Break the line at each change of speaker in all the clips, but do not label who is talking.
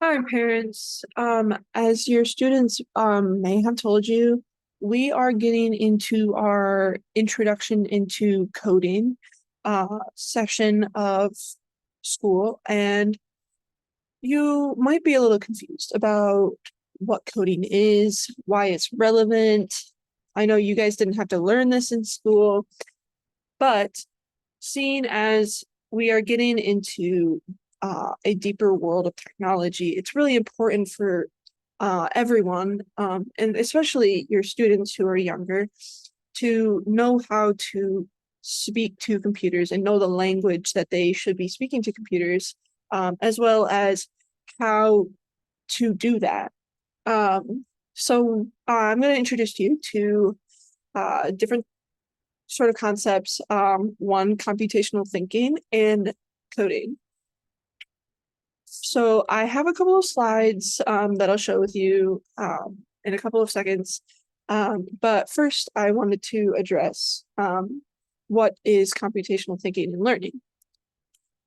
Hi, parents. As your students may have told you, we are getting into our introduction into coding section of school, and you might be a little confused about what coding is, why it's relevant. I know you guys didn't have to learn this in school, but seeing as we are getting into a deeper world of technology, it's really important for everyone, and especially your students who are younger, to know how to speak to computers and know the language that they should be speaking to computers, as well as how to do that. I'm going to introduce you to different sort of concepts, one, computational thinking and coding. So I have a couple of slides that I'll show with you in a couple of seconds. But first, I wanted to address what is computational thinking and learning.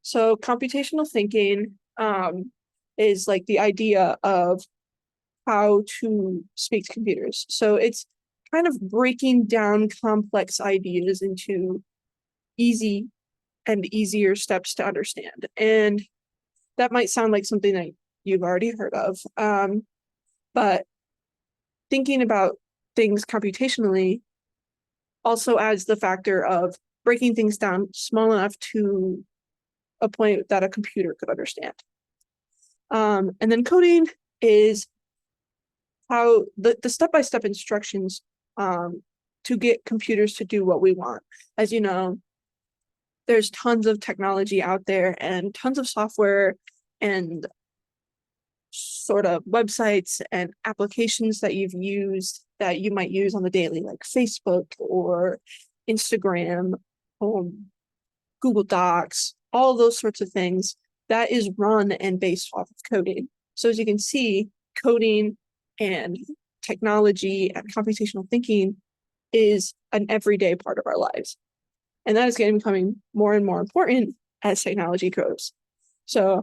So computational thinking is like the idea of how to speak to computers. So it's kind of breaking down complex ideas into easy and easier steps to understand. And that might sound like something that you've already heard of, but thinking about things computationally also adds the factor of breaking things down small enough to a point that a computer could understand. And then coding is how the step-by-step instructions to get computers to do what we want. As you know, there's tons of technology out there and tons of software and sort of websites and applications that you've used that you might use on the daily, like Facebook or Instagram, Google Docs, all those sorts of things that is run and based off of coding. So as you can see, coding and technology and computational thinking is an everyday part of our lives. And that is becoming more and more important as technology grows. So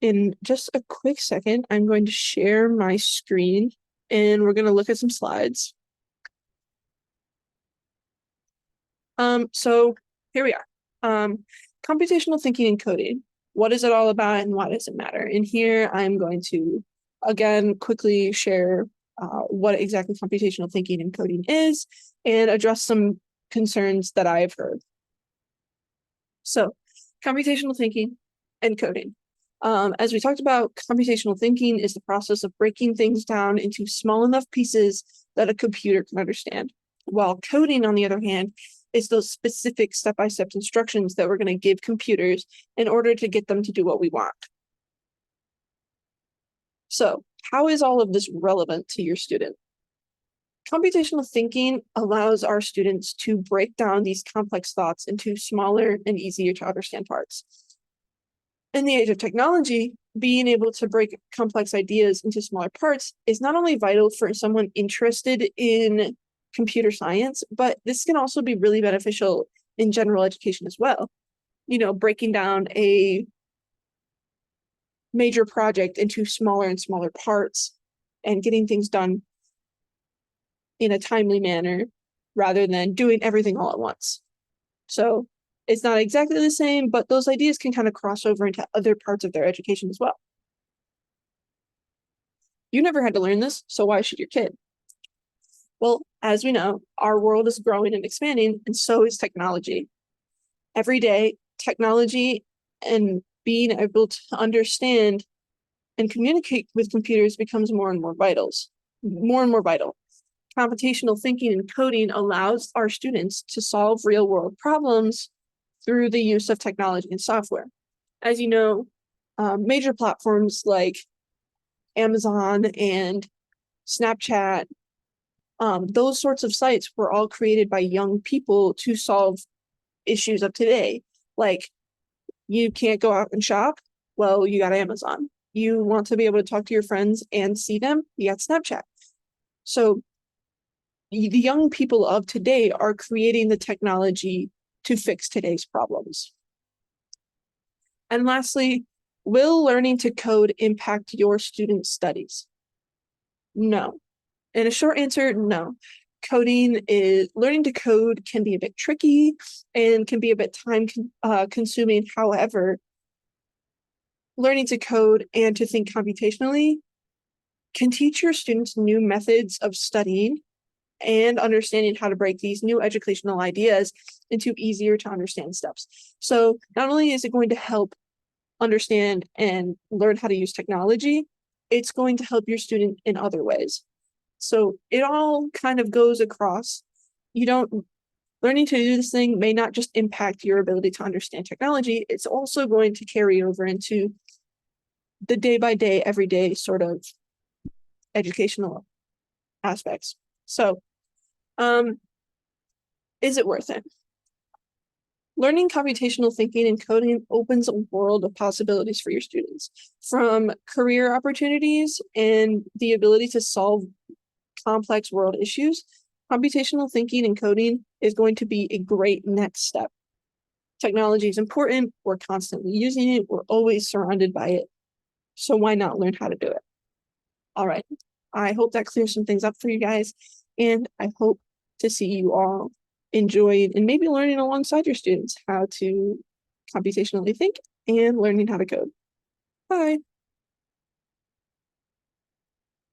in just a quick second, I'm going to share my screen and we're going to look at some slides. So here we are. Computational thinking and coding. What is it all about and why does it matter? And here I'm going to, again, quickly share what exactly computational thinking and coding is and address some concerns that I've heard. So computational thinking and coding. As we talked about, computational thinking is the process of breaking things down into small enough pieces that a computer can understand. While coding, on the other hand, is those specific step-by-step instructions that we're going to give computers in order to get them to do what we want. So how is all of this relevant to your student? Computational thinking allows our students to break down these complex thoughts into smaller and easier to understand parts. In the age of technology, being able to break complex ideas into smaller parts is not only vital for someone interested in computer science, but this can also be really beneficial in general education as well. You know, breaking down a major project into smaller and smaller parts and getting things done in a timely manner rather than doing everything all at once. So it's not exactly the same, but those ideas can kind of cross over into other parts of their education as well. You never had to learn this, so why should your kid? Well, as we know, our world is growing and expanding, and so is technology. Every day, technology and being able to understand and communicate with computers becomes more and more vital. Computational thinking and coding allows our students to solve real-world problems through the use of technology and software. As you know, major platforms like Amazon and Snapchat, those sorts of sites were all created by young people to solve issues of today. Like, you can't go out and shop? Well, you got Amazon. You want to be able to talk to your friends and see them? You got Snapchat. So the young people of today are creating the technology to fix today's problems. And lastly, Will learning to code impact your student studies? No. And a short answer, no. Learning to code can be a bit tricky and can be a bit time consuming. However, learning to code and to think computationally can teach your students new methods of studying and understanding how to break these new educational ideas into easier to understand steps. So not only is it going to help understand and learn how to use technology, it's going to help your student in other ways. So it all kind of goes across. Learning to do this thing may not just impact your ability to understand technology, it's also going to carry over into the day by day, everyday sort of educational aspects. So, is it worth it? Learning computational thinking and coding opens a world of possibilities for your students, from career opportunities and the ability to solve complex world issues. Computational thinking and coding is going to be a great next step. Technology is important. We're constantly using it. We're always surrounded by it. So why not learn how to do it? All right. I hope that clears some things up for you guys. And I hope to see you all enjoying and maybe learning alongside your students how to computationally think and learning how to code. Bye.